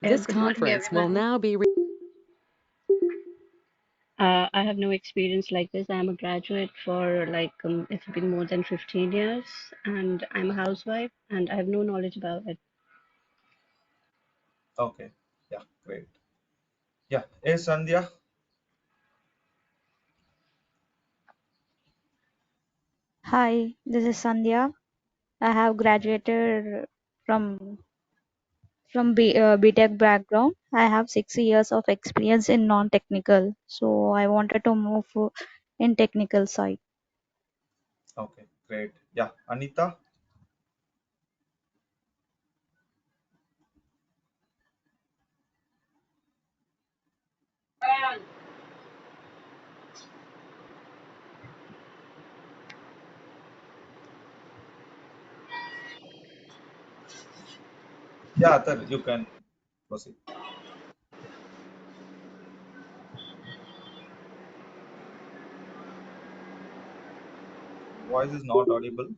This Good morning, conference will everyone. now be. I have no experience like this. I'm a graduate for it's been more than 15 years, and I'm a housewife, and I have no knowledge about it. Okay. Yeah, great. Yeah. Hey, Sandhya. Hi, this is Sandhya. I have graduated from BTech background. I have 6 years of experience in non-technical, so I wanted to move in technical side. Okay, great. Yeah, Anita. Yeah, Atar, you can proceed. Voice is not audible,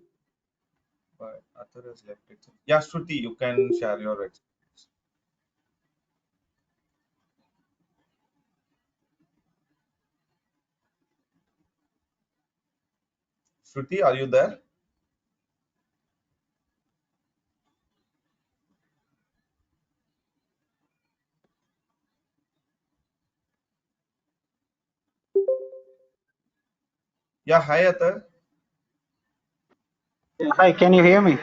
but Atar has left it. Yeah, Shruti, you can share your experience. Shruti, are you there? Yeah, hi, Atar. Yeah, hi, can you hear me?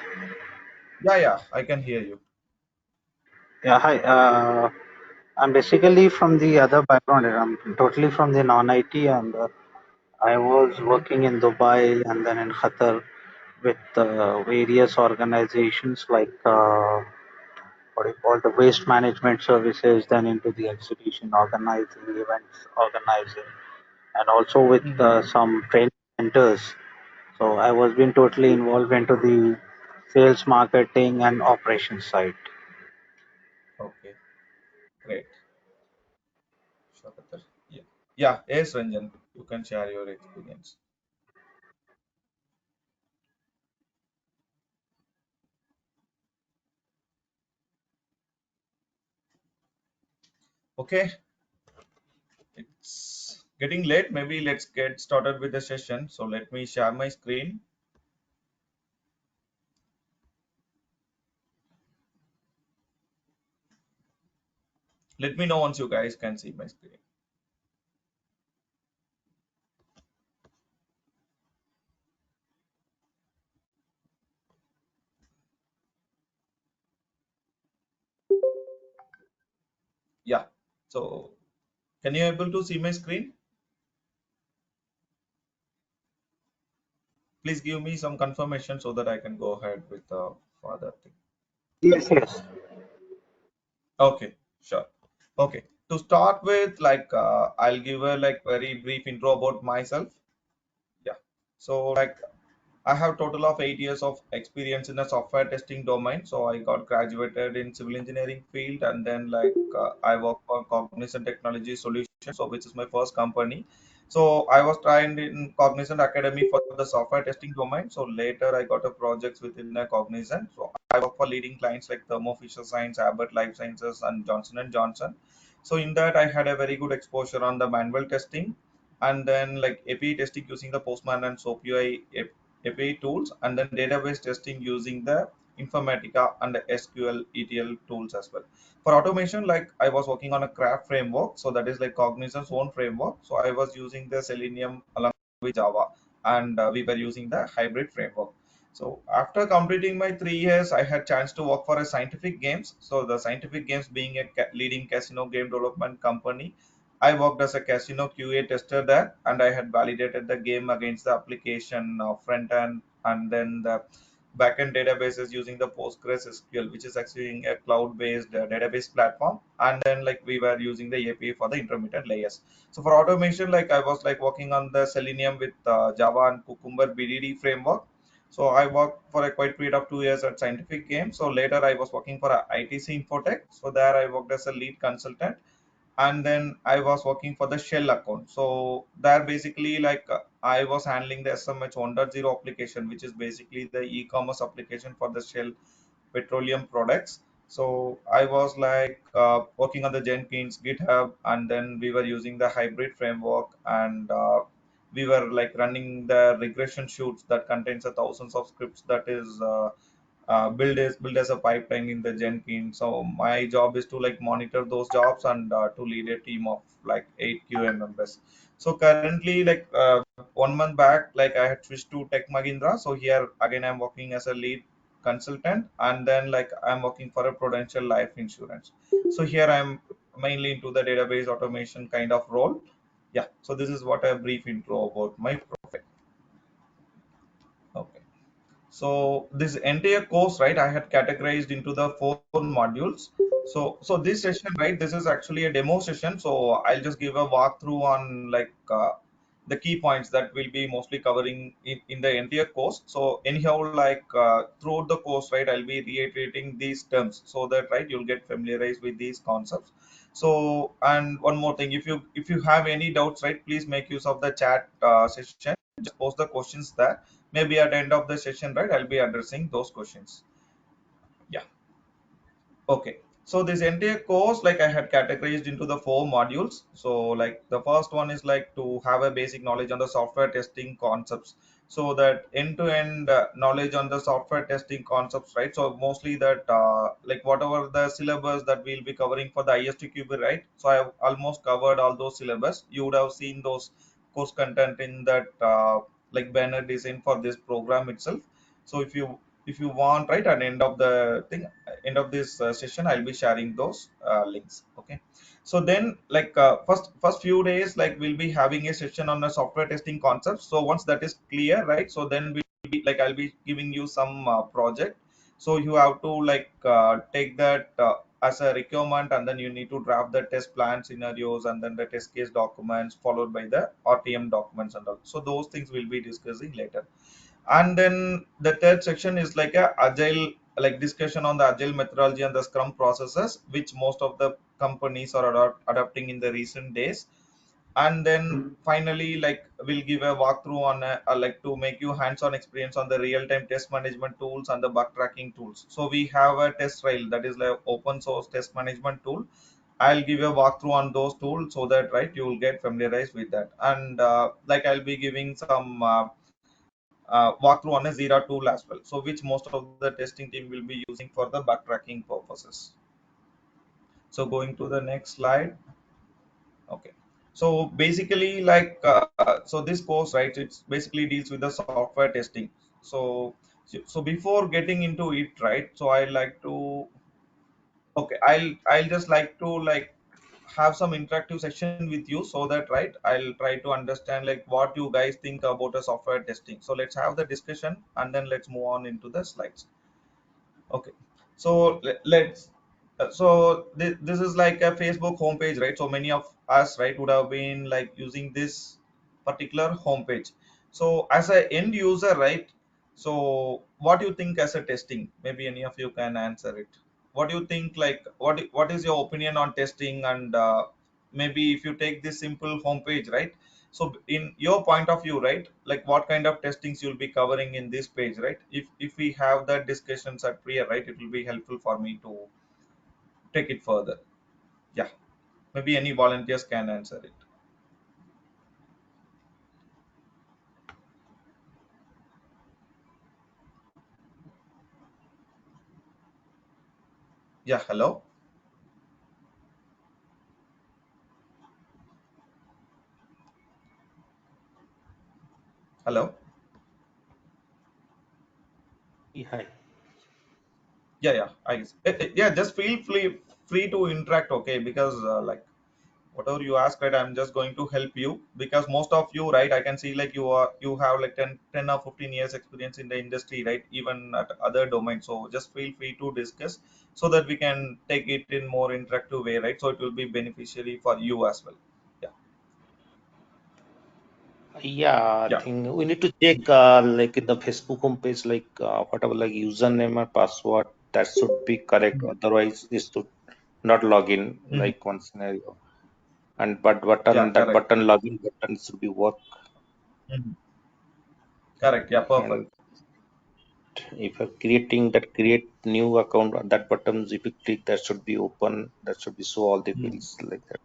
Yeah, I can hear you. Yeah, hi. I'm basically from the other background. I'm totally from the non-IT, and I was working in Dubai and then in Qatar with various organizations like what do you call the waste management services, then into the exhibition organizing, events organizing, and also with Hmm. some training centers. So I was being totally involved into the sales, marketing, and operations side. Okay, great. Sure, Atar. Yeah. Yeah, yes, Ranjan, you can share your experience. Okay, it's getting late. Maybe let's get started with the session. So let me share my screen. Let me know once you guys can see my screen. Yeah. So can you able to see my screen? Please give me some confirmation so that I can go ahead with the further thing. Yes, yes. Okay, sure. Okay. To start with, I'll give a very brief intro about myself. Yeah. So I have total of 8 years of experience in the software testing domain. So I got graduated in civil engineering field, and then I work for Cognizant Technology Solutions, so which is my first company. So I was trained in Cognizant Academy for the software testing domain. So later I got a projects within the Cognizant. So I work for leading clients like Thermo Fisher Science, Abbott Life Sciences, and Johnson and Johnson. So in that I had a very good exposure on the manual testing, and then like API testing using the Postman and SOAP UI API tools, and then database testing using the Informatica and the SQL ETL tools as well. For automation, like I was working on a craft framework, so that is like Cognizant's own framework. So I was using the Selenium along with Java, and we were using the hybrid framework. So after completing my 3 years, I had chance to work for a scientific games. So the scientific games being a leading casino game development company, I worked as a casino QA tester there, and I had validated the game against the application front end and then the backend databases using the Postgres SQL, which is actually a cloud-based database platform. And then like we were using the API for the intermediate layers. So for automation, like I was like working on the Selenium with Java and Cucumber BDD framework. So I worked for a quite period of 2 years at Scientific Games. So later I was working for a ITC Infotech. So there I worked as a lead consultant, and then I was working for the Shell account. So there basically I was handling the SMH 1.0 application, which is basically the e-commerce application for the Shell petroleum products. So I was like working on the Jenkins, GitHub, and then we were using the hybrid framework, and we were like running the regression shoots that contains a thousands of scripts that is build as a pipeline in the Jenkins. So my job is to like monitor those jobs and to lead a team of like 8 QA members. So currently, like 1 month back, like I had switched to Tech Mahindra. So here again, I'm working as a lead consultant, and then like I'm working for a Prudential Life Insurance. So here I'm mainly into the database automation kind of role. Yeah. So this is what a brief intro about my profile. Okay. So this entire course, right, I had categorized into the 4 modules. So this session, right, this is actually a demo session. So I'll just give a walkthrough on like the key points that we'll be mostly covering in the entire course. So anyhow, like throughout the course, right, I'll be reiterating these terms so that right you'll get familiarized with these concepts. So and one more thing, if you have any doubts, right, please make use of the chat session. Just post the questions there. Maybe at the end of the session, right, I'll be addressing those questions. Yeah. Okay. So this entire course, like I had categorized into the 4 modules. So like the first one is like to have a basic knowledge on the software testing concepts. So that end-to-end knowledge on the software testing concepts, right? So mostly that like whatever the syllabus that we'll be covering for the ISTQB, right? So I have almost covered all those syllabus. You would have seen those course content in that like banner design for this program itself. So if you want, right, at the end of the thing, end of this session, I'll be sharing those links. Okay. So then like first few days, like we'll be having a session on the software testing concepts. So once that is clear, right, so then we'll be like I'll be giving you some project. So you have to like take that as a requirement, and then you need to draft the test plan scenarios and then the test case documents followed by the RTM documents and all. So those things we'll be discussing later. And then the third section is like a agile, like discussion on the agile methodology and the scrum processes, which most of the companies are adopting in the recent days. And then finally, like we'll give a walkthrough on like to make you hands-on experience on the real-time test management tools and the bug tracking tools. So we have a test rail that is like open source test management tool. I'll give a walkthrough on those tools so that right you will get familiarized with that. And like I'll be giving some walkthrough on a Jira tool as well. So which most of the testing team will be using for the bug tracking purposes. So going to the next slide. Okay. So basically, like so this course, right? It's basically deals with the software testing. So so before getting into it, right? So I like to okay, I'll just like to like have some interactive session with you so that right I'll try to understand like what you guys think about a software testing. So let's have the discussion and then let's move on into the slides. Okay, so let's. So this is like a Facebook homepage, right? So many of us, right, would have been like using this particular homepage. So as a end user, right? So what do you think as a testing? Maybe any of you can answer it. What do you think? Like, what is your opinion on testing? And maybe if you take this simple homepage, right? So in your point of view, right, like what kind of testings you'll be covering in this page, right? If we have that discussions at prior, right, it will be helpful for me to take it further. Yeah, maybe any volunteers can answer it. Yeah, hello. Hello. Yeah, hi. Yeah, I guess. Yeah, just feel free to interact, okay? Because like whatever you ask, right, I'm just going to help you because most of you, right, I can see like you have like 10 or 15 years experience in the industry, right, even at other domains. So just feel free to discuss so that we can take it in more interactive way, right? So it will be beneficiary for you as well. Yeah. Yeah, I Yeah. think we need to check like in the Facebook homepage, like whatever like username or password that should be correct. Otherwise, this should not log in Mhm. like one scenario. And but Yeah, button that correct. button login button should be work. Mhm. Correct. Yeah, And perfect. if you're creating that create new account, that buttons, if you click, that should be open, that should be show all the Hmm. fields like that.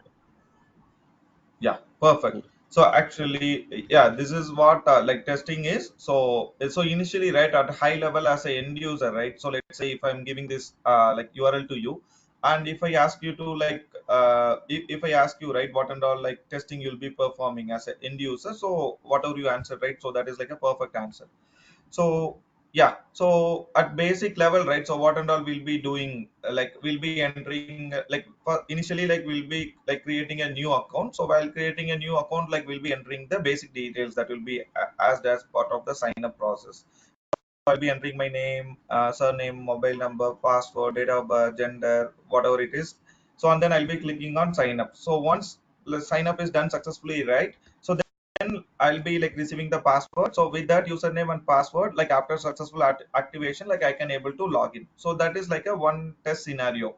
Yeah, perfect. So actually, yeah, this is what like testing is. So initially, right, at a high level as a end user, right? So let's say if I'm giving this like URL to you, and if I ask you to like if I ask you, right, what and all like testing you'll be performing as an end user, so whatever you answer, right, so that is like a perfect answer. So yeah, so at basic level, right, so what and all we'll be doing, like we'll be entering like for initially, like we'll be like creating a new account. So while creating a new account, like we'll be entering the basic details that will be asked as part of the sign up process. I'll be entering my name, surname, mobile number, password, date of birth, gender, whatever it is. So and then I'll be clicking on sign up. So once the sign up is done successfully, right, so then I'll be like receiving the password. So with that username and password, like after successful activation, like I can able to log in. So that is like a one test scenario.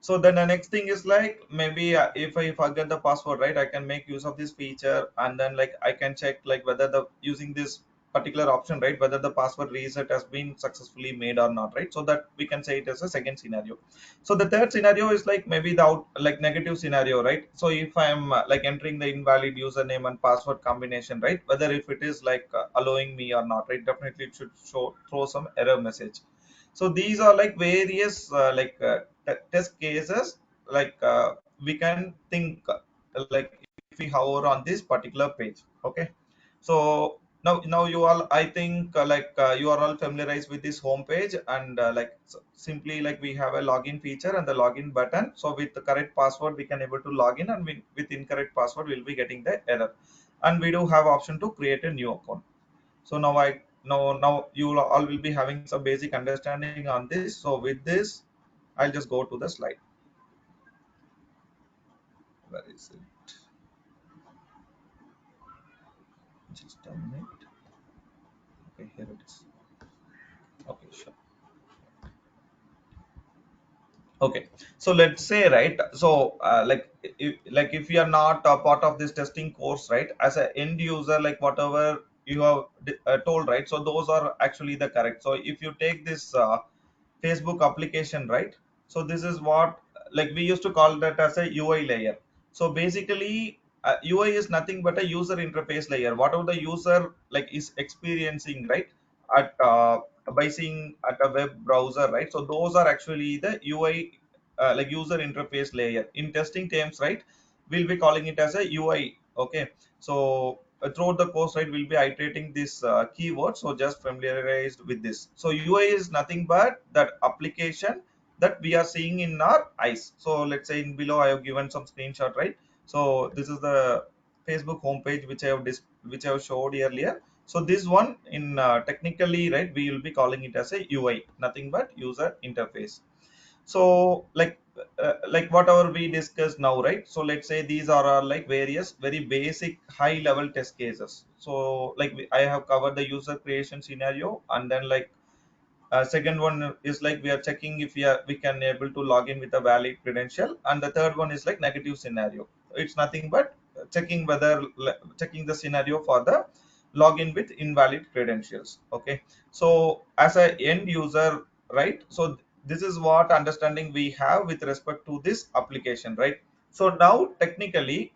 So then the next thing is like maybe if I forget the password, right, I can make use of this feature, and then like I can check like whether the using this particular option, right, whether the password reset has been successfully made or not, right, so that we can say it as a second scenario. So the third scenario is like maybe the like negative scenario, right, so if I'm like entering the invalid username and password combination, right, whether if it is like allowing me or not, right, definitely it should show throw some error message. So these are like various test cases, like we can think like if we hover on this particular page. Okay, so now you all, I think you are all familiarized with this home page, and simply like we have a login feature and the login button. So with the correct password we can able to log in, and with incorrect password we'll be getting the error, and we do have option to create a new account. So now you all will be having some basic understanding on this. So with this, I'll just go to the slide. Where is it? Just a minute. Okay, here it is. Okay, sure. Okay, so let's say, right, so if you are not a part of this testing course, right, as an end user, like whatever you have told, right, so those are actually the correct. So if you take this Facebook application, right, so this is what like we used to call that as a UI layer. So basically UI is nothing but a user interface layer, whatever the user like is experiencing, right, at by seeing at a web browser, right, so those are actually the UI like user interface layer. In testing terms, right, we'll be calling it as a UI. Okay, so throughout the course, right, we'll be iterating this keyword, so just familiarized with this. So UI is nothing but that application that we are seeing in our eyes. So let's say in below I have given some screenshot, right, so this is the Facebook homepage which which I have showed earlier. So this one in technically, right, we will be calling it as a UI, nothing but user interface. So like whatever we discussed now, right, so let's say these are like various very basic high level test cases. So like I have covered the user creation scenario, and then like second one is like we are checking if we can able to log in with a valid credential, and the third one is like negative scenario. It's nothing but checking whether checking the scenario for the login with invalid credentials. Okay, so as a end user, right, so this is what understanding we have with respect to this application, right. So now technically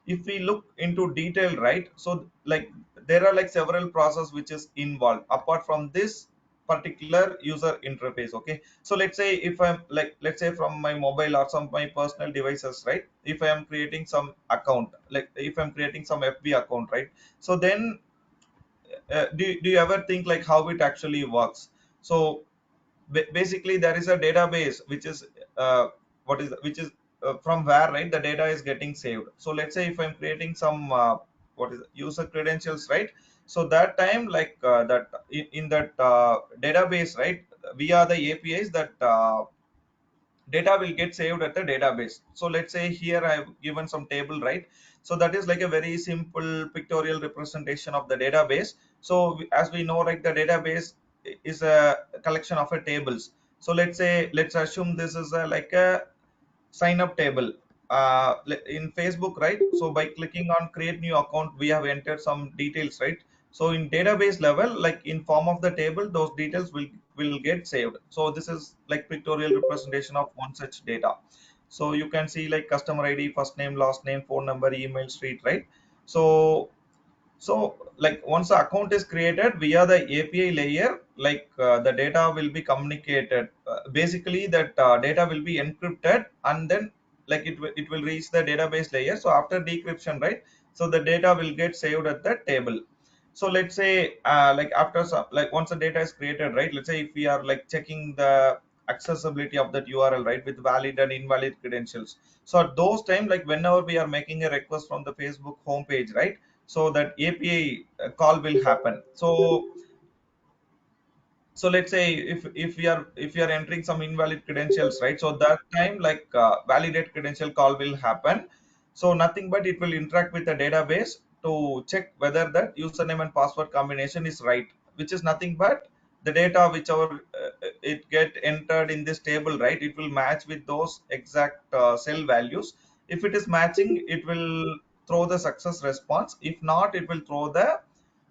if we look into detail, right, so like there are like several process which is involved apart from this particular user interface. Okay, so let's say if I'm like let's say from my mobile or some of my personal devices, right, if I am creating some account, like if I'm creating some FB account, right, so then do you ever think like how it actually works? So basically there is a database which is which is from where, right, the data is getting saved. So let's say if I'm creating some user credentials, right, so that time like that in that database, right, via the APIs that data will get saved at the database. So let's say here I have given some table, right, so that is like a very simple pictorial representation of the database. So as we know, like the database is a collection of a tables. So let's assume this is like a sign up table in Facebook, right, so by clicking on create new account we have entered some details, right, So in database level, like in form of the table, those details will get saved. So this is like pictorial representation of one such data. So you can see like customer ID, first name, last name, phone number, email, street, right? So like once the account is created via the API layer, like the data will be communicated. Basically, that data will be encrypted, and then like it will reach the database layer. So after decryption, right? So the data will get saved at the table. So let's say like after some, like once the data is created, right? Let's say if we are like checking the accessibility of that URL, right, with valid and invalid credentials. So at those time, like whenever we are making a request from the Facebook homepage, right? So that API call will happen. So let's say if we are entering some invalid credentials, right? So that time like validate credential call will happen. So nothing but it will interact with the database to check whether that username and password combination is right, which is nothing but the data whichever it get entered in this table, right? It will match with those exact cell values. If it is matching, it will throw the success response. If not, it will throw the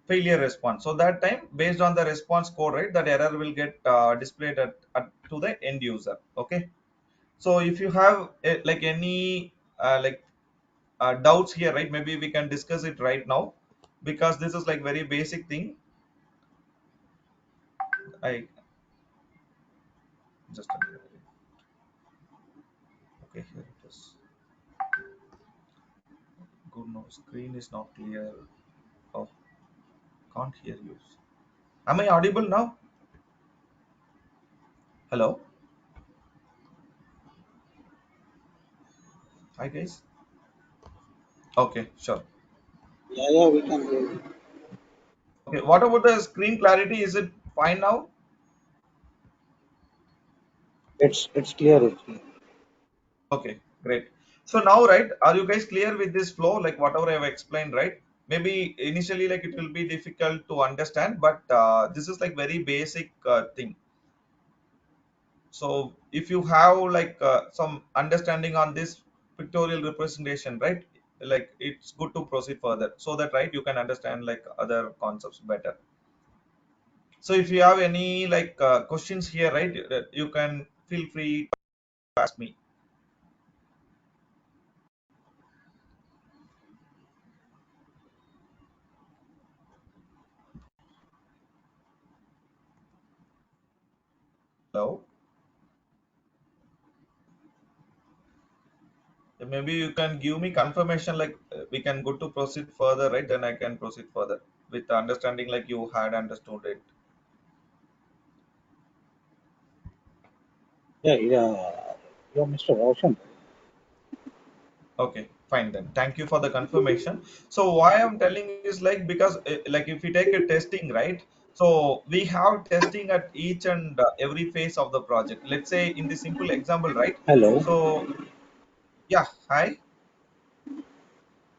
failure response. So that time, based on the response code, right, that error will get displayed to the end user. Okay. So if you have like any doubts here, right, maybe we can discuss it right now, because this is like very basic thing. I just a minute. Okay, here it is. Good, no, screen is not clear. Oh, can't hear you. Am I audible now? Hello. Hi guys. Okay, sure. Yeah, yeah, we can hear you. Okay, what about the screen clarity? Is it fine now? It's clear. It's clear. Okay, great. So now, right, are you guys clear with this flow? Like whatever I have explained, right? Maybe initially, like it will be difficult to understand, but this is like very basic thing. So if you have like some understanding on this pictorial representation, right? Like it's good to proceed further, so that right you can understand like other concepts better. So if you have any like questions here, right, you can feel free to ask me. Hello. Maybe you can give me confirmation like we can go to proceed further, right? Then I can proceed further with the understanding like you had understood it. Yeah, yeah. You're Mr. Roshan. Okay, fine then. Thank you for the confirmation. So why I'm telling is like because like if we take a testing, right? So we have testing at each and every phase of the project. Let's say in the simple example, right? Hello. So yeah, hi.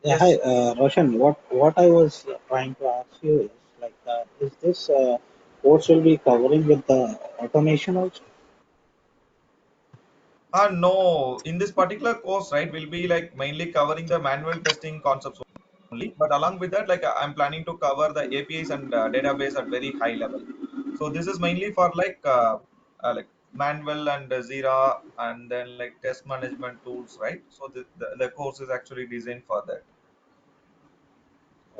Yeah, hi, Yes. Roshan. What I was trying to ask you is like, is this course will be covering with the automation also? No, in this particular course, right, we'll be like mainly covering the manual testing concepts only. But along with that, like I'm planning to cover the APIs and database at very high level. So this is mainly for like manual and Zira and then like test management tools, right? So the course is actually designed for that.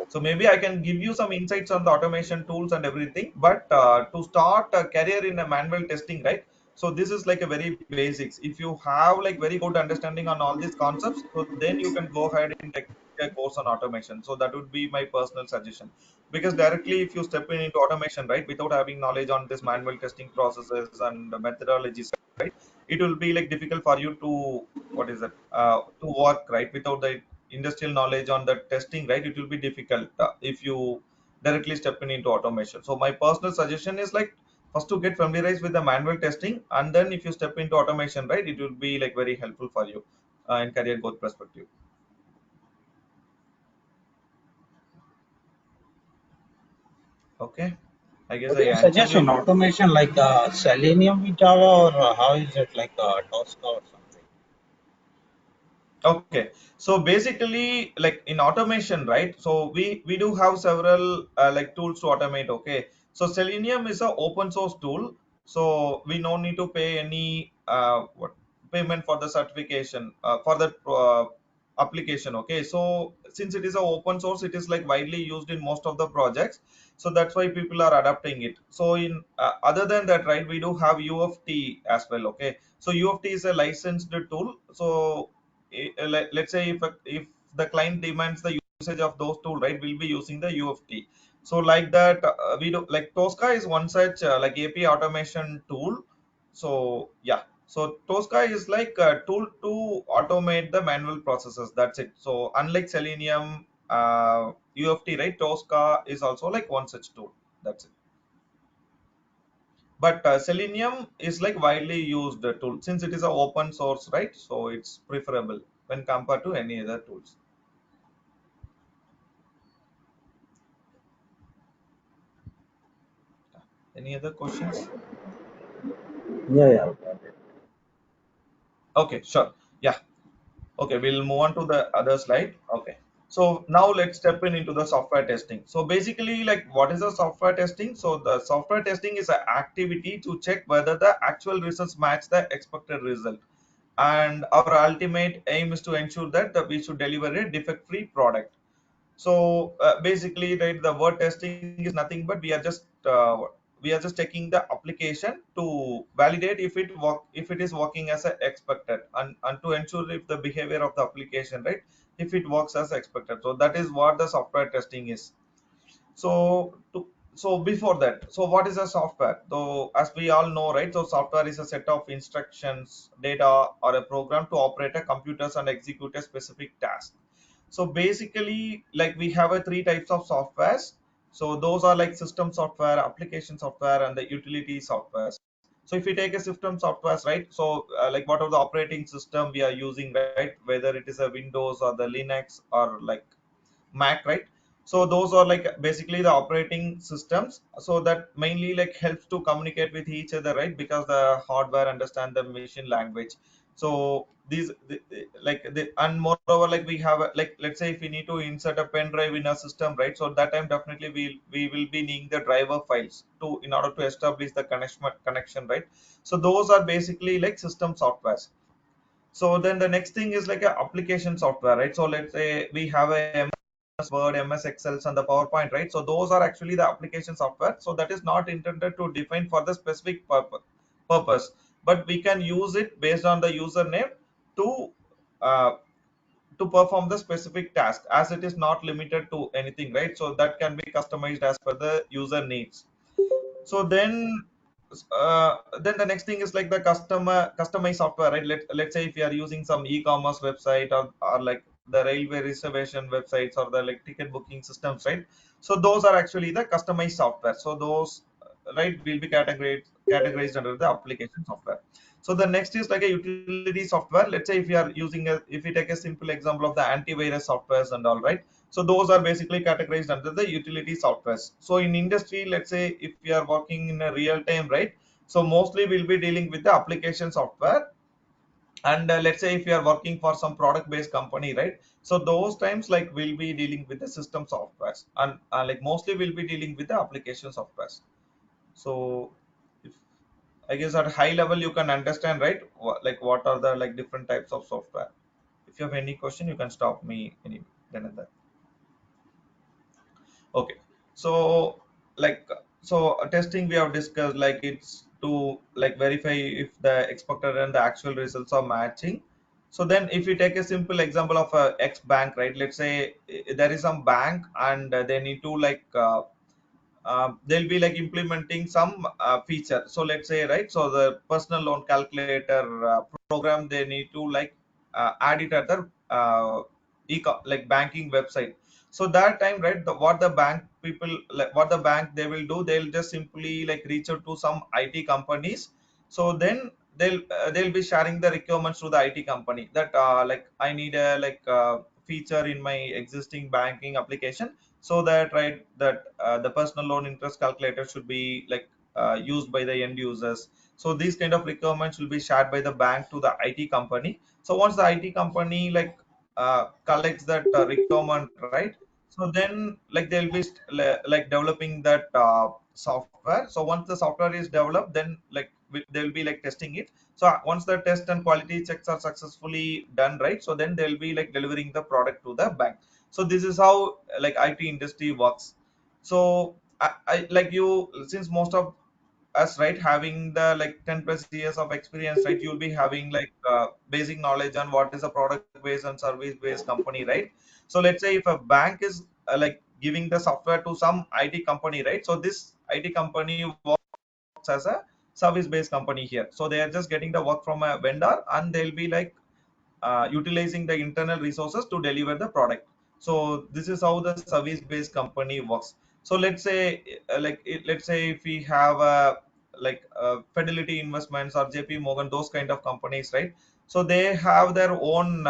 So maybe I can give you some insights on the automation tools and everything. But to start a career in a manual testing, right? So this is like a very basics. If you have like very good understanding on all these concepts, so then you can go ahead and take a course on automation. So that would be my personal suggestion. Because directly if you step in into automation, right, without having knowledge on this manual testing processes and methodologies, right, it will be like difficult for you to what is it to work right without the industrial knowledge on the testing, right? It will be difficult if you directly step in into automation. So my personal suggestion is like first to get familiarized with the manual testing, and then if you step into automation, right, it will be like very helpful for you in career growth perspective. Okay, I guess What do I you answered suggest your in question. automation, like Selenium with Java, or how is it like Tosca or something? Okay, so basically, like in automation, right? So we do have several like tools to automate. Okay, so Selenium is a open source tool, so we no need to pay any what payment for the certification for the application. Okay, so since it is a open source, it is like widely used in most of the projects, so that's why people are adapting it. So in other than that, right, we do have UFT as well. Okay, so UFT is a licensed tool, so let's say if the client demands the usage of those tool, right, we'll be using the UFT. So like that, we do like Tosca is one such like API automation tool. So yeah, so Tosca is like a tool to automate the manual processes. That's it. So unlike Selenium, UFT, right, Tosca is also like one such tool. That's it. But Selenium is like widely used tool since it is a open source, right? So it's preferable when compared to any other tools. Any other questions? Yeah, yeah. Okay, sure. Yeah. Okay, we'll move on to the other slide. Okay. So now let's step into the software testing. So basically, like what is the software testing? So the software testing is an activity to check whether the actual results match the expected result. And our ultimate aim is to ensure that we should deliver a defect-free product. So basically, right, the word testing is nothing but we are just checking the application to validate if it is working as expected, and to ensure if the behavior of the application, right, if it works as expected. So that is what the software testing is. So before that, so what is a software? So as we all know, right, so software is a set of instructions, data, or a program to operate a computers and execute a specific task. So basically, like we have a three types of softwares. So those are like system software, application software, and the utility software. So if we take a system software, right, so like what are the operating system we are using, right, whether it is a Windows or the Linux or like Mac, right? So those are like basically the operating systems. So that mainly like helps to communicate with each other, right? Because the hardware understand the machine language. So and moreover, like we have like let's say if we need to insert a pen drive in a system, right? So that time definitely we will be needing the driver files to in order to establish the connection, right? So those are basically like system softwares. So then the next thing is like a application software, right? So let's say we have a MS Word, MS Excel, and the PowerPoint, right? So those are actually the application software. So that is not intended to define for the specific purpose, but we can use it based on the username to uh, to perform the specific task, as it is not limited to anything, right? So that can be customized as per the user needs. So then the next thing is like the customized software, right? Let's say if you are using some e-commerce website, or like the railway reservation websites or the like ticket booking systems, right? So those are actually the customized software. So those right will be categorized under the application software. So the next is like a utility software. Let's say if you are using if we take a simple example of the antivirus softwares and all, right? So those are basically categorized under the utility softwares. So in industry, let's say if we are working in a real time, right? So mostly we'll be dealing with the application software. And let's say if you are working for some product based company, right? So those times like we'll be dealing with the system softwares, and like mostly we'll be dealing with the application softwares. So if, I guess at high level you can understand, right? Like what are the like different types of software. If you have any question, you can stop me any then and there. Okay, so like testing we have discussed, like it's to like verify if the expected and the actual results are matching. So then if we take a simple example of a X bank, right? Let's say there is some bank, and they need to like they'll be like implementing some feature. So let's say, right, so the personal loan calculator program, they need to like add it at the like banking website. So that time, right, what the bank people like what the bank they will do, they'll just simply like reach out to some IT companies. So then they'll be sharing the requirements to the IT company that like I need a like feature in my existing banking application, so that right that the personal loan interest calculator should be like used by the end users. So these kind of requirements will be shared by the bank to the IT company. So once the IT company like collects that requirement, right? So then like they'll be like developing that software. So once the software is developed, then like they'll be like testing it. So once the test and quality checks are successfully done, right? So then they'll be like delivering the product to the bank. So this is how like IT industry works. So I like you, since most of us, right, having the like 10 plus years of experience, right, you'll be having like basic knowledge on what is a product based and service based company, right? So let's say if a bank is like giving the software to some IT company, right? So this IT company works as a service based company here. So they are just getting the work from a vendor, and they'll be like utilizing the internal resources to deliver the product. So this is how the service based company works. So let's say let's say if we have like Fidelity Investments or JP Morgan, those kind of companies, right? So they have their own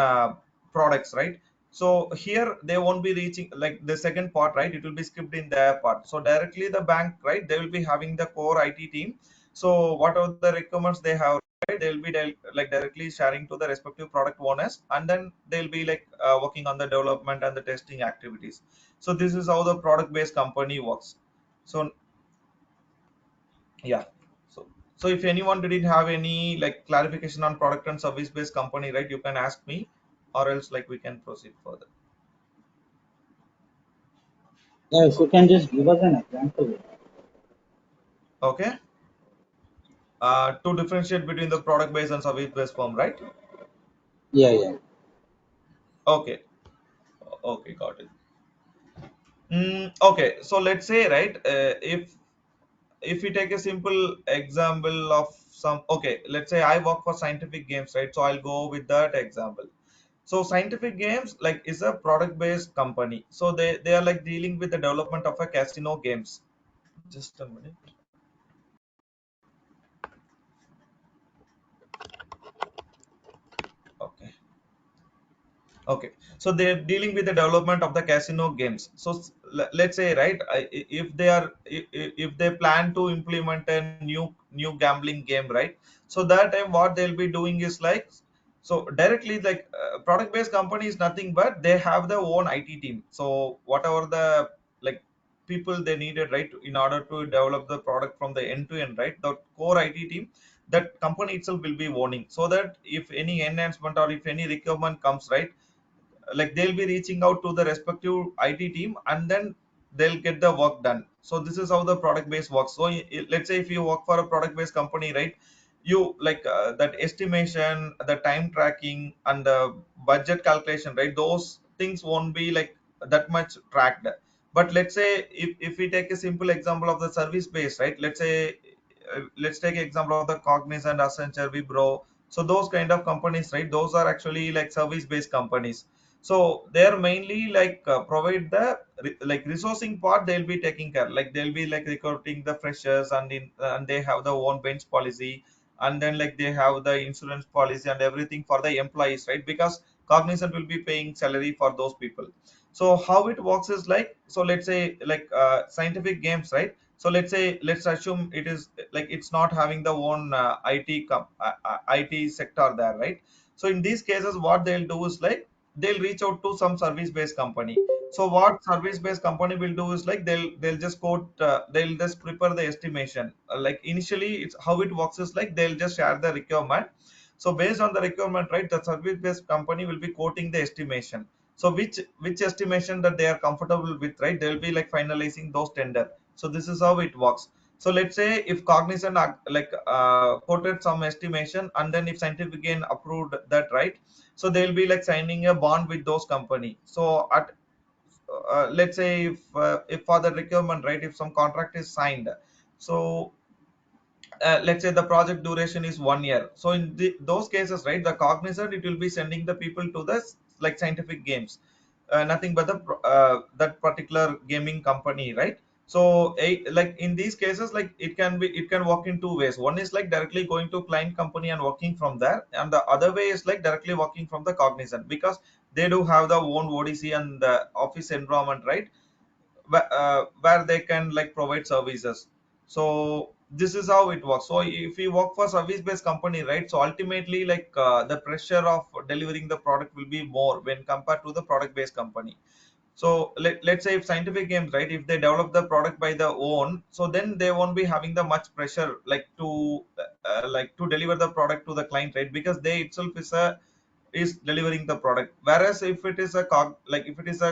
products, right? So here they won't be reaching like the second part, right? It will be skipped in their part. So directly the bank, right, they will be having the core IT team. So whatever the requirements they have, right, they'll be like directly sharing to the respective product owners, and then they'll be like working on the development and the testing activities. So this is how the product based company works. So yeah. So if anyone didn't have any like clarification on product and service based company, right, you can ask me, or else like we can proceed further. Yeah, if you can just give us an example. Okay. To differentiate between the product based and service based firm, right? Yeah, yeah. Okay. Okay, got it. Okay, so let's say, right, if we take a simple example of some, okay, let's say I work for Scientific Games, right? So I'll go with that example. So Scientific Games like is a product based company. So they are like dealing with the development of a casino games. Just a minute. Okay. Okay, so they're dealing with the development of the casino games. So let's say, right, if they are if they plan to implement a new gambling game, right? So that time what they'll be doing is like, so directly like product based company is nothing but they have their own IT team. So whatever the like people they needed, right, in order to develop the product from the end to end, right, the core IT team, that company itself will be owning, so that if any enhancement or if any requirement comes, right, like they'll be reaching out to the respective IT team, and then they'll get the work done. So this is how the product base works. So let's say if you work for a product based company, right, you like that estimation, the time tracking, and the budget calculation, right, those things won't be like that much tracked. But let's say if we take a simple example of the service base, right, let's say let's take example of the Cognizant, Accenture, Wipro. So those kind of companies, right, those are actually like service based companies. So they're mainly like provide the like resourcing part, they'll be taking care, like they'll be like recruiting the freshers, and they have the own bench policy, and then like they have the insurance policy and everything for the employees, right? Because Cognizant will be paying salary for those people. So how it works is like, so let's say like Scientific Games, right? So let's assume it is like it's not having the own IT sector there, right? So in these cases what they'll do is like they'll reach out to some service based company. So what service based company will do is like they'll just quote they'll just prepare the estimation. Like initially it's how it works is like they'll just share the requirement. So based on the requirement, right, the service based company will be quoting the estimation. So which estimation that they are comfortable with, right, they'll be like finalizing those tender. So this is how it works. So let's say if Cognizant quoted some estimation, and then if Scientific Gain approved that, right, so they'll be like signing a bond with those company. So at let's say if for the requirement, right, if some contract is signed, so let's say the project duration is 1 year. So in those cases, right, the Cognizant, it will be sending the people to the like Scientific Games, nothing but the that particular gaming company, right? So like in these cases, like it can work in two ways. One is like directly going to client company and working from there, and the other way is like directly working from the Cognizant, because they do have the own ODC and the office environment, right, where they can like provide services. So this is how it works. So if we work for service based company, right, so ultimately like the pressure of delivering the product will be more when compared to the product based company. So let's say if scientific games, right, if they develop the product by their own, so then they won't be having the much pressure like to deliver the product to the client, right, because they itself is delivering the product. Whereas if it is like if it is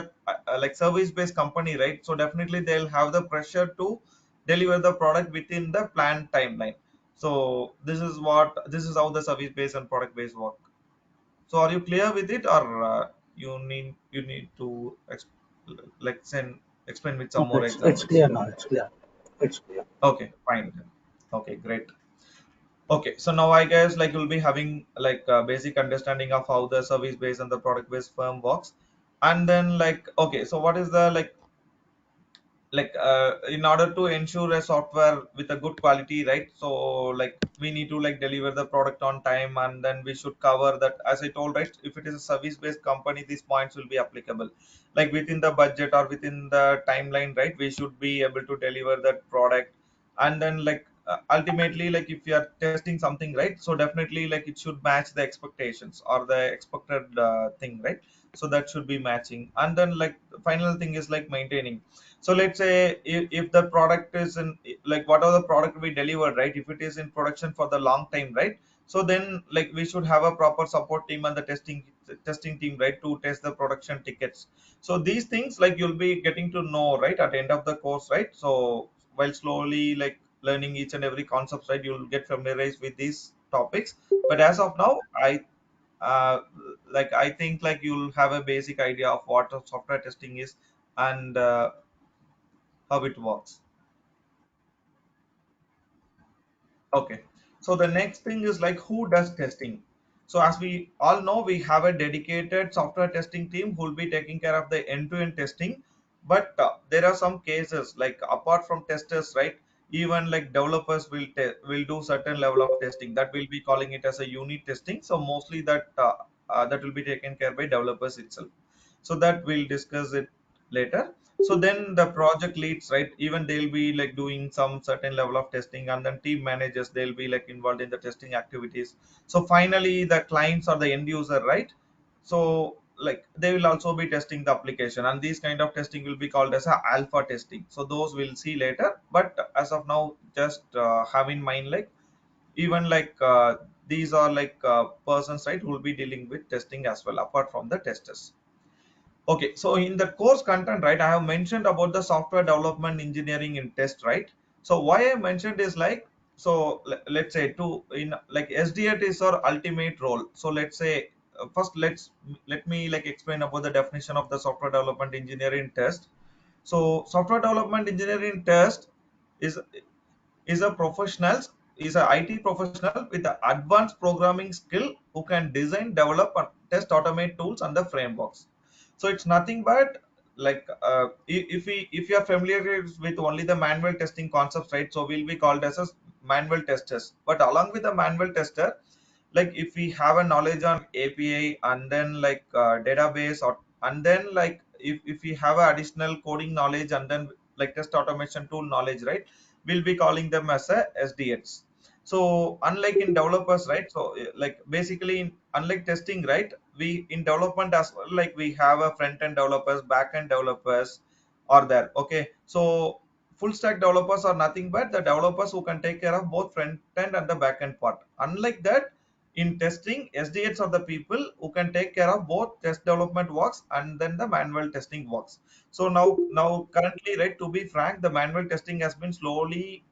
like service based company, right, so definitely they'll have the pressure to deliver the product within the planned timeline. So this is how the service based and product based work. So are you clear with it, or you need to like send explain with some No, more it's examples? clear now. It's clear. It's clear. Okay, fine. Okay, great. Okay, so now I guess like you'll be having like a basic understanding of how the service based and the product based firm works. And then like, okay, so what is the in order to ensure a software with a good quality, right, so like we need to like deliver the product on time, and then we should cover that, as I told, right, if it is a service based company, these points will be applicable, like within the budget or within the timeline, right, we should be able to deliver that product. And then like ultimately, like if you are testing something, right, so definitely like it should match the expectations or the expected thing, right, so that should be matching. And then like the final thing is like maintaining. So let's say if the product is in like whatever the product we delivered, right, if it is in production for the long time, right, so then like we should have a proper support team and the testing team, right, to test the production tickets. So these things like you'll be getting to know, right, at the end of the course, right. So while slowly like learning each and every concept, right, you'll get familiarized with these topics. But as of now, uh, I think like you'll have a basic idea of what a software testing is, and how it works. Okay. So the next thing is like who does testing? So as we all know, we have a dedicated software testing team who will be taking care of the end-to-end testing. But there are some cases like apart from testers, right? Even like developers will do certain level of testing that we'll be calling it as a unit testing. So mostly that will be taken care by developers itself. So that we'll discuss it later. So then the project leads, right, even they'll be like doing some certain level of testing, and then team managers, they'll be like involved in the testing activities. So finally the clients or the end user, right, so like they will also be testing the application, and these kind of testing will be called as a alpha testing. So those we'll see later, but as of now just have in mind like even these are persons, right, who will be dealing with testing as well apart from the testers. Okay, so in the course content, right, I have mentioned about the software development engineering in test, right? So why I mentioned is like, so let's say to in like SDA is our ultimate role. So let's say first let me like explain about the definition of the software development engineering test. So software development engineering test is is a professional is a IT professional with the advanced programming skill who can design, develop, and test automate tools and the frameworks. So it's nothing but if you are familiar with only the manual testing concepts, right? So we'll be called as a manual testers. But along with the manual tester, like if we have a knowledge on API, and then database, or and then like if we have a additional coding knowledge, and then like test automation tool knowledge, right, we'll be calling them as a SDX. So unlike in developers, right, so basically unlike testing, right, we in development as well, like we have a front end developers, back end developers are there. Okay, so full stack developers are nothing but the developers who can take care of both front end and the back end part. Unlike that, in testing, SDHs are the people who can take care of both test development works and then the manual testing works. So now currently, right, to be frank, the manual testing has been slowly,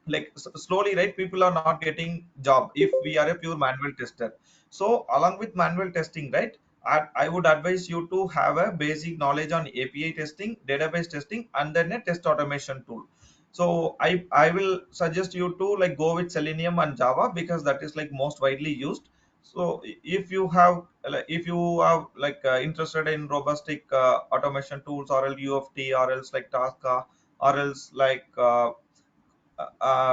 right, people are not getting job if we are a pure manual tester. So along with manual testing, right, I would advise you to have a basic knowledge on API testing, database testing, and then a test automation tool. So I will suggest you to like go with Selenium and Java because that is like most widely used. So if you have interested in robustic automation tools, or else UFT, or else like Tasca, or else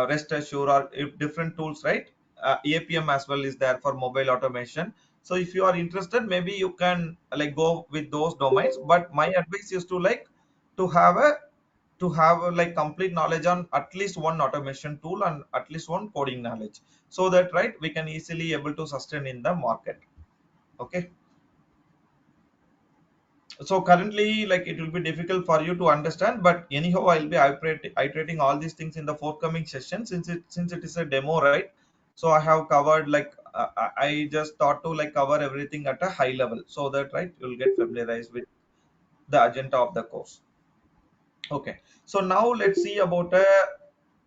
rest assure, or if different tools, right, APM as well is there for mobile automation. So if you are interested, maybe you can like go with those domains, but my advice is to like to have a to have like complete knowledge on at least one automation tool and at least one coding knowledge, so that right we can easily able to sustain in the market. Okay, so currently like it will be difficult for you to understand, but anyhow I'll be iterating all these things in the forthcoming session, since it is a demo, right? So I have covered like I just thought to like cover everything at a high level, so that right you'll get familiarized with the agenda of the course. Okay, so now let's see about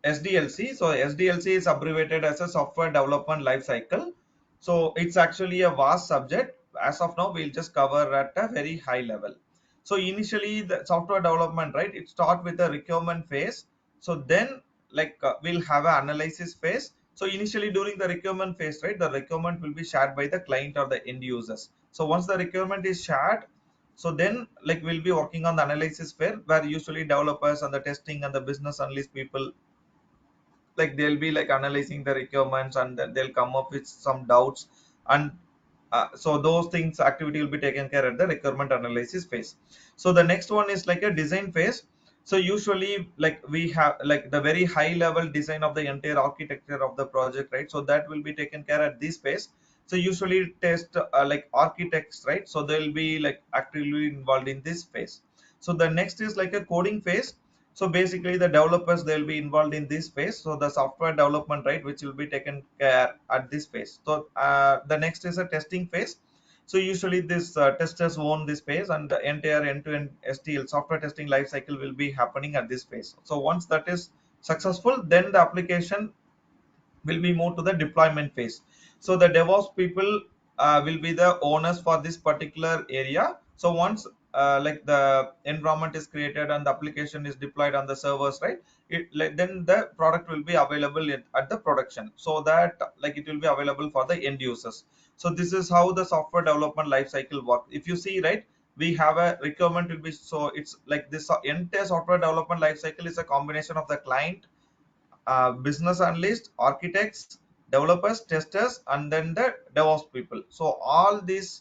SDLC. So SDLC is abbreviated as a software development life cycle. So it's actually a vast subject. As of now, we'll just cover at a very high level. So initially, the software development, right? It starts with the requirement phase. So then, like we'll have an analysis phase. So initially, during the requirement phase, right, the requirement will be shared by the client or the end users. So once the requirement is shared, so then like we'll be working on the analysis phase, where usually developers and the testing and the business analyst people, like they'll be like analyzing the requirements, and then they'll come up with some doubts, and so those things activity will be taken care at the requirement analysis phase. So the next one is like a design phase. So usually like we have like the very high level design of the entire architecture of the project, right? So that will be taken care at this phase. So usually test like architects, right? So they'll be like actively involved in this phase. So the next is like a coding phase. So basically the developers, they'll be involved in this phase. So the software development, right, which will be taken care at this phase. So the next is a testing phase. So usually this testers own this phase, and the entire end-to-end STL software testing lifecycle will be happening at this phase. So once that is successful, then the application will be moved to the deployment phase. So the DevOps people will be the owners for this particular area. So once like the environment is created and the application is deployed on the servers, right? Then the product will be available at the production, so that like it will be available for the end users. So this is how the software development life cycle works. If you see, right, we have a requirement will be, so it's like this entire software development life cycle is a combination of the client, business analysts, architects, developers, testers, and then the DevOps people. So all this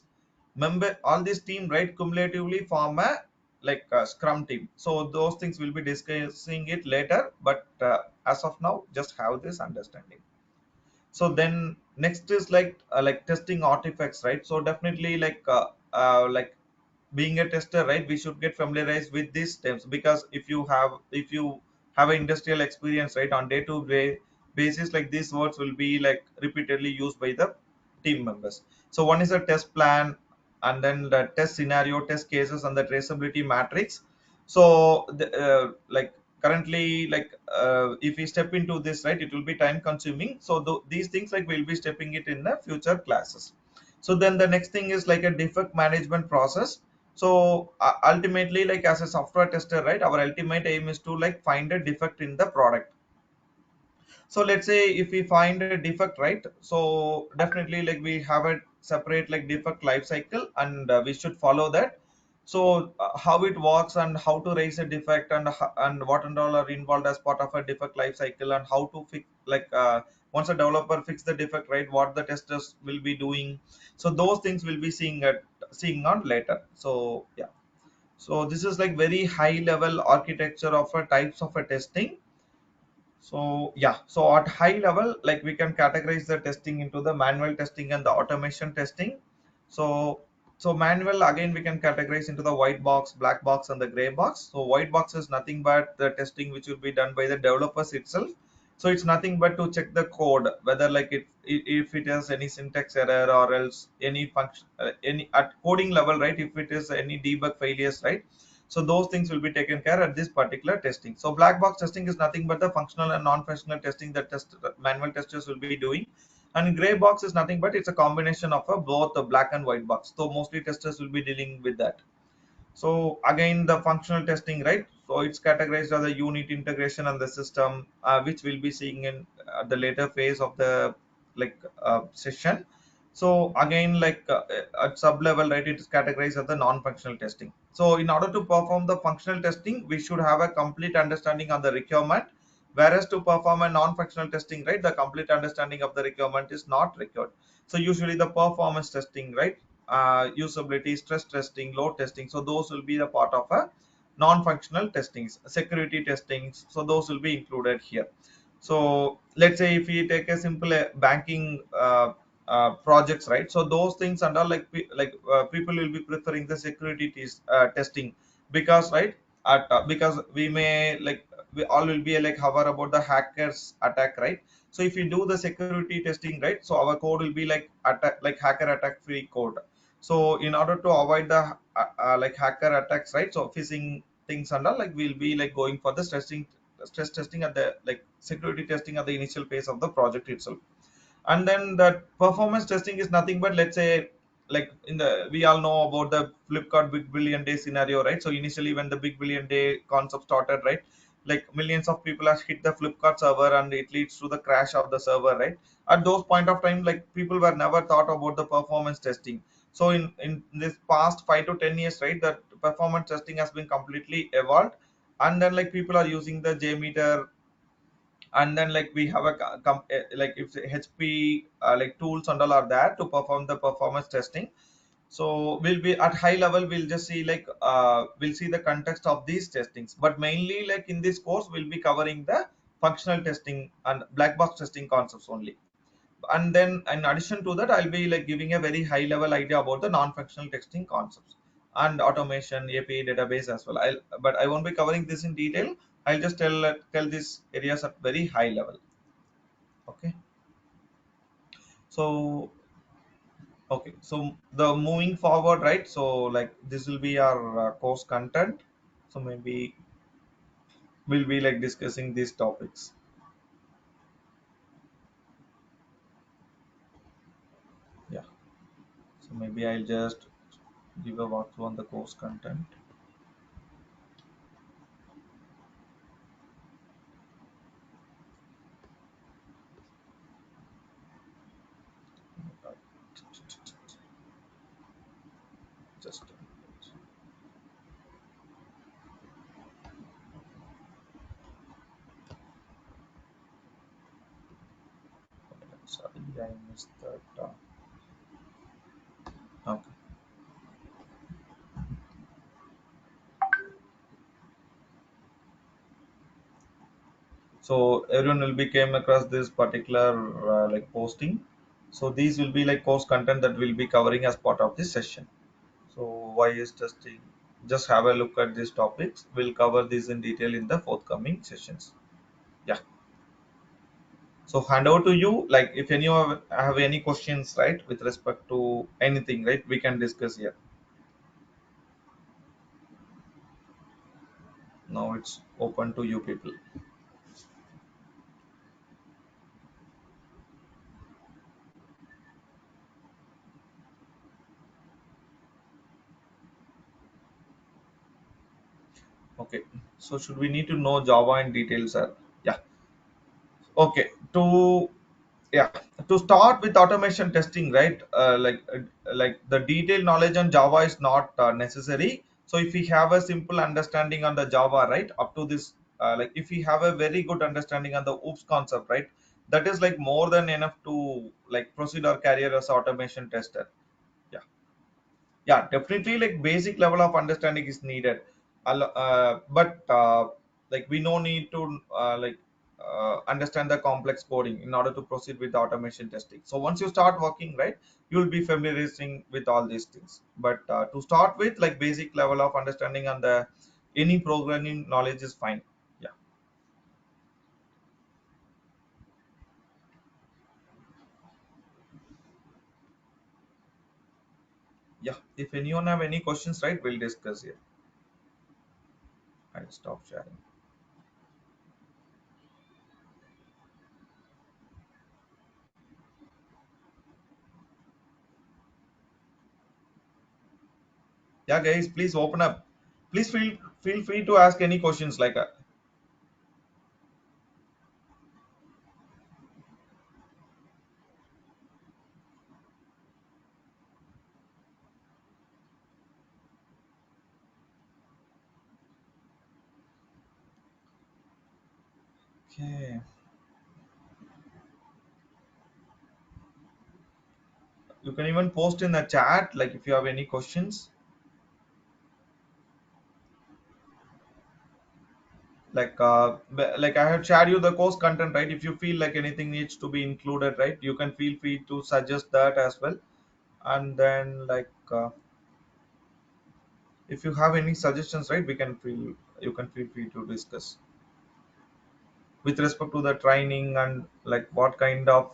team, right, cumulatively form a like a Scrum team. So those things we'll be discussing it later, but as of now, just have this understanding. So then next is like testing artifacts, right? So definitely like being a tester, right, we should get familiarized with these terms, because if you have an industrial experience, right, on day to day basis, like these words will be like repeatedly used by the team members. So one is a test plan, and then the test scenario, test cases, and the traceability matrix. So like currently if we step into this, right, it will be time consuming. So these things like we'll be stepping it in the future classes. So then the next thing is like a defect management process. So ultimately, like as a software tester, right, our ultimate aim is to like find a defect in the product. So let's say if we find a defect, right, so definitely like we have a separate like defect life cycle, and we should follow that. So how it works, and how to raise a defect, and what and all are involved as part of a defect life cycle, and how to fix like once a developer fix the defect, right, what the testers will be doing. So those things will be seeing on later. So yeah, so this is like very high level architecture of a types of a testing. So yeah, so at high level, like we can categorize the testing into the manual testing and the automation testing. So so manual, again we can categorize into the white box, black box, and the gray box. So white box is nothing but the testing which will be done by the developers itself. So it's nothing but to check the code whether like if it has any syntax error, or else any function any at coding level, right, if it is any debug failures, right. So those things will be taken care at this particular testing. So black box testing is nothing but the functional and non-functional testing that manual testers will be doing. And gray box is nothing but it's a combination of both the black and white box. So mostly testers will be dealing with that. So again, the functional testing, right? So it's categorized as the unit integration and the system, which we'll be seeing in the later phase of the session. So again, at sub level, right, it is categorized as the non-functional testing. So in order to perform the functional testing, we should have a complete understanding of the requirement. Whereas to perform a non-functional testing, right, the complete understanding of the requirement is not required. So usually the performance testing, right, usability, stress testing, load testing. So those will be the part of a non-functional testings, security testings. So those will be included here. So let's say if we take a simple banking projects, right? So those things and all, like people will be preferring the security testing, because right, because we may like, we all will be like hover about the hackers attack, right? So if we do the security testing, right, so our code will be like attack, like hacker attack free code. So in order to avoid the like hacker attacks, right, so phishing things and all, like we'll be like going for the stress testing at the like security testing at the initial phase of the project itself. And then the performance testing is nothing but, let's say, like in the, we all know about the Flipkart big billion day scenario, right? So initially when the big billion day concept started, right, like millions of people have hit the Flipkart server and it leads to the crash of the server, right? At those point of time, like people were never thought about the performance testing. So in this past 5 to 10 years, right, that performance testing has been completely evolved. And then like people are using the Jmeter, and then like we have a like if the HP like tools and all are there to perform the performance testing. So we'll be at high level, we'll just see like we'll see the context of these testings, but mainly like in this course we'll be covering the functional testing and black box testing concepts only. And then in addition to that, I'll be like giving a very high level idea about the non-functional testing concepts and automation, API, database as well. But I won't be covering this in detail. I'll just tell these areas at very high level. Okay. So okay, so the moving forward, right, so like this will be our course content. So maybe we'll be like discussing these topics. Yeah. So maybe I'll just give a walkthrough on the course content. Just a minute. Sorry, I missed that. Okay. So everyone will be came across this particular like posting. So these will be like course content that we'll be covering as part of this session. So why is testing? Just have a look at these topics. We'll cover these in detail in the forthcoming sessions. Yeah. So hand over to you. Like if any of have any questions, right, with respect to anything, right, we can discuss here. Now it's open to you people. Okay. So should we need to know Java in detail, sir? Yeah. Okay. Yeah, to start with automation testing, right, like the detailed knowledge on Java is not necessary. So if we have a simple understanding on the Java, right, up to this, like if we have a very good understanding on the oops concept, right, that is like more than enough to like proceed our career as automation tester. Yeah. Yeah, definitely like basic level of understanding is needed. But like we no need to understand the complex coding in order to proceed with the automation testing. So once you start working, right, you'll be familiarizing with all these things. But to start with, like basic level of understanding on the any programming knowledge is fine. Yeah. Yeah, if anyone have any questions, right, we'll discuss here. I'll stop sharing. Yeah, guys, please open up. Please feel free to ask any questions like okay. You can even post in the chat, like if you have any questions. like I have shared you the course content, right? If you feel like anything needs to be included, right, you can feel free to suggest that as well. And then if you have any suggestions, right, we can feel you can feel free to discuss with respect to the training and like what kind of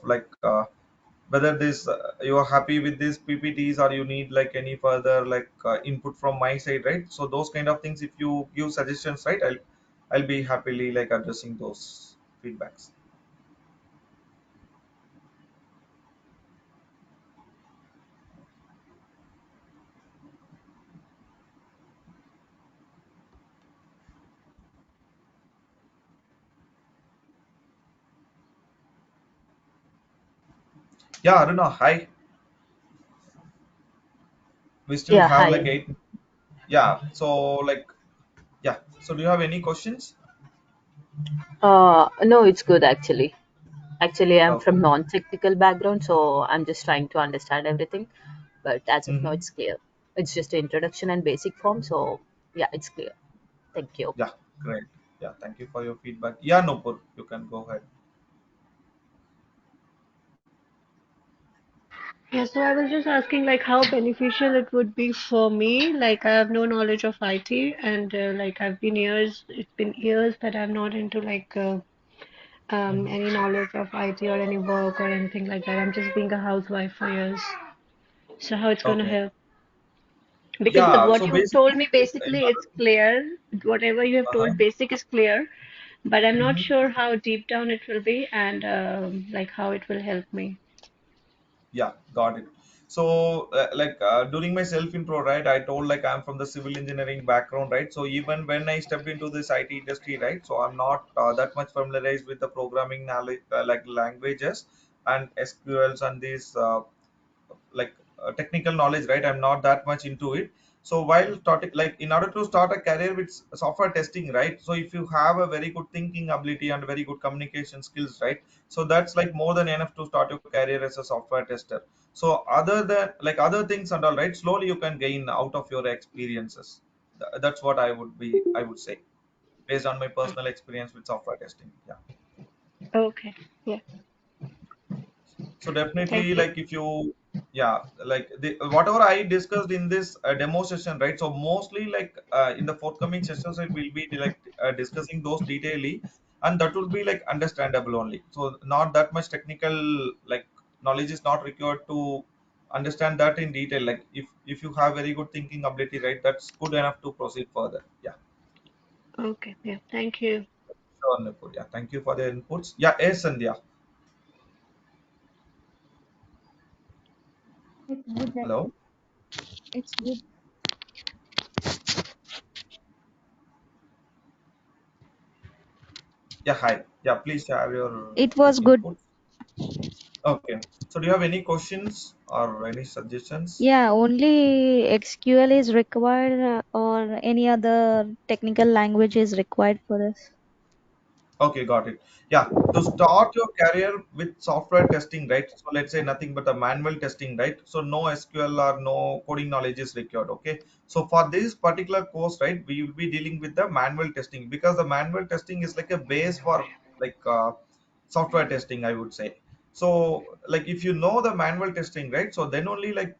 whether this you are happy with these ppts or you need like any further input from my side, right? So those kind of things, if you give suggestions, right, I'll be happily like addressing those feedbacks. Yeah, I don't know. Hi, we still Yeah, have like hi. 8. Yeah, so yeah, so do you have any questions? No, it's good actually. Actually, I'm Okay. from non-technical background, so I'm just trying to understand everything. But as of now, Mm-hmm. it's clear. It's just an introduction and basic form, so yeah, it's clear. Thank you. Yeah, great. Yeah, thank you for your feedback. Yeah, Nopur, you can go ahead. Yeah, so I was just asking like how beneficial it would be for me. Like I have no knowledge of IT and like it's been years that I'm not into any knowledge of IT or any work or anything like that. I'm just being a housewife for years. So how it's gonna Okay. help? Because Yeah, what so you have told basically, me in basically it's order, clear. Whatever you have uh-huh. told basic is clear, but I'm not Mhm. sure how deep down it will be and like how it will help me. Yeah, got it. So, during my self intro, right, I told like I'm from the civil engineering background, right? So even when I stepped into this IT industry, right, so I'm not that much familiarized with the programming knowledge, like languages and SQLs and these technical knowledge, right? I'm not that much into it. So while starting, like in order to start a career with software testing, right, so if you have a very good thinking ability and very good communication skills, right, so that's like more than enough to start your career as a software tester. So other than like other things and all, right, slowly you can gain out of your experiences. That's what I would say based on my personal experience with software testing. Yeah. Okay. Yeah. So definitely, Thank you. like if you, yeah, like the whatever I discussed in this demo session, right? So mostly like in the forthcoming sessions, it will be like discussing those detailedly, and that will be like understandable only. So not that much technical like knowledge is not required to understand that in detail. Like if you have very good thinking ability, right? That's good enough to proceed further. Yeah, Okay. Yeah. Thank you. sure, Nipur. Yeah, thank you for the inputs. Yeah, yes, Sandhya. It's good that Hello. it's good. Yeah, hi. Yeah, please share your It was good. input. Okay. So do you have any questions or any suggestions? Yeah, only SQL is required or any other technical language is required for this. Okay, got it. Yeah. To start your career with software testing, right? So let's say nothing but a manual testing, right? So no SQL or no coding knowledge is required. Okay. So for this particular course, right, we will be dealing with the manual testing because the manual testing is like a base for like software testing, I would say. So like if you know the manual testing, right, so then only like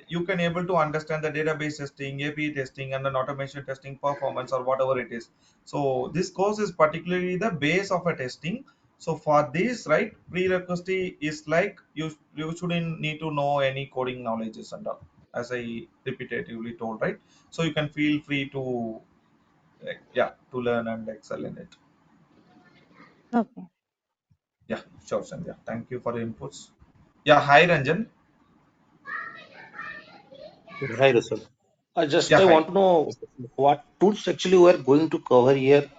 you can able to understand the database testing, API testing, and then automation testing performance or whatever it is. So this course is particularly the base of a testing. So for this, right, prerequisite is like you shouldn't need to know any coding knowledges and all, as I repetitively told, right? So you can feel free to like, yeah, to learn and excel in it. Okay. Yeah, sure, Sandhya. Thank you for the inputs. Yeah, hi Ranjan. Hi, Russell. Yeah, I hi. want to know what tools actually we're going to cover here,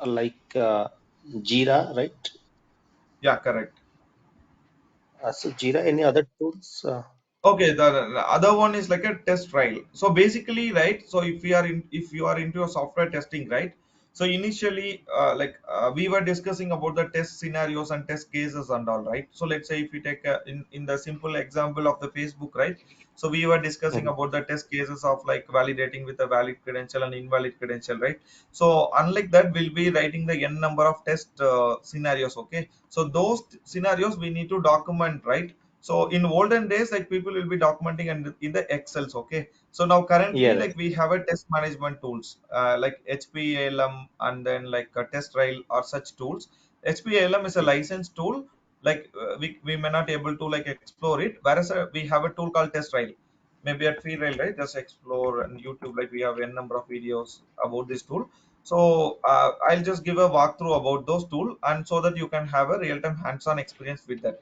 Jira, right? Yeah, correct. So Jira, any other tools? Okay, the other one is like a test trial. So basically, right? So if you are into a software testing, right? So initially, we were discussing about the test scenarios and test cases and all, right? So let's say if you take in the simple example of the Facebook, right? So we were discussing Mhm. about the test cases of like validating with a valid credential and invalid credential, right? So unlike that, we'll be writing the n number of test scenarios. Okay, so those scenarios we need to document, right? So in olden days, like people will be documenting in the Excels. Okay, so now currently, Yes. like we have a test management tools like HPALM and then like a test rail or such tools. HPALM is a licensed tool. Like we may not able to like explore it. Whereas we have a tool called test rail. Maybe at free rail, right? Just explore and YouTube. Like we have a number of videos about this tool. So I'll just give a walkthrough about those tool, and so that you can have a real-time hands-on experience with that.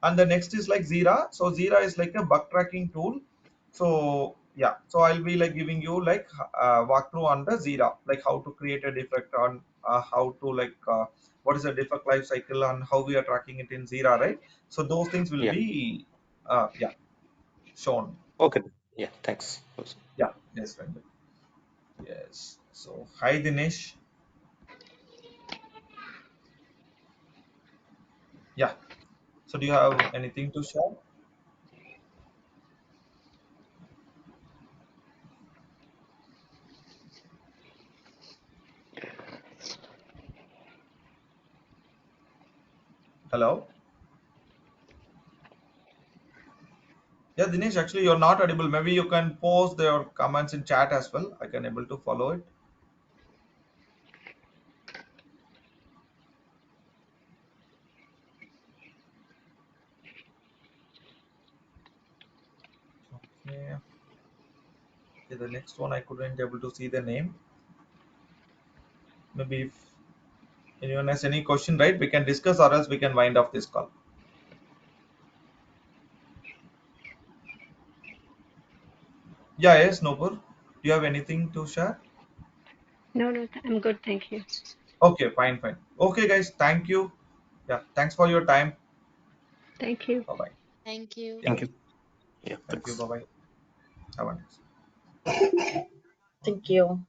And the next is like Zira. So Zira is like a bug tracking tool. So yeah, so I'll be like giving you like walkthrough on the Zira, like how to create a defect, on how to like what is a defect life cycle, and how we are tracking it in Zira, right? So those things will Yeah. be yeah, shown. Okay. Yeah. Thanks. Yeah, yes, Ranjit. Yes. So hi Dinesh. Yeah. So do you have anything to share? Hello. Yeah, Dinesh, actually you're not audible. Maybe you can post your comments in chat as well. I can able to follow it. Okay. Okay, the next one I couldn't able to see the name. Maybe if anyone has any question, right, we can discuss, or else we can wind off this call. Yeah, yes, Nopur. Do you have anything to share? No, no, I'm good. Thank you. Okay, fine, fine. Okay, guys, thank you. Yeah, thanks for your time. Thank you. Bye bye. Thank you. Yeah, Thank you. Yeah. thank you. Thanks. Bye bye. Have a nice. Thank you.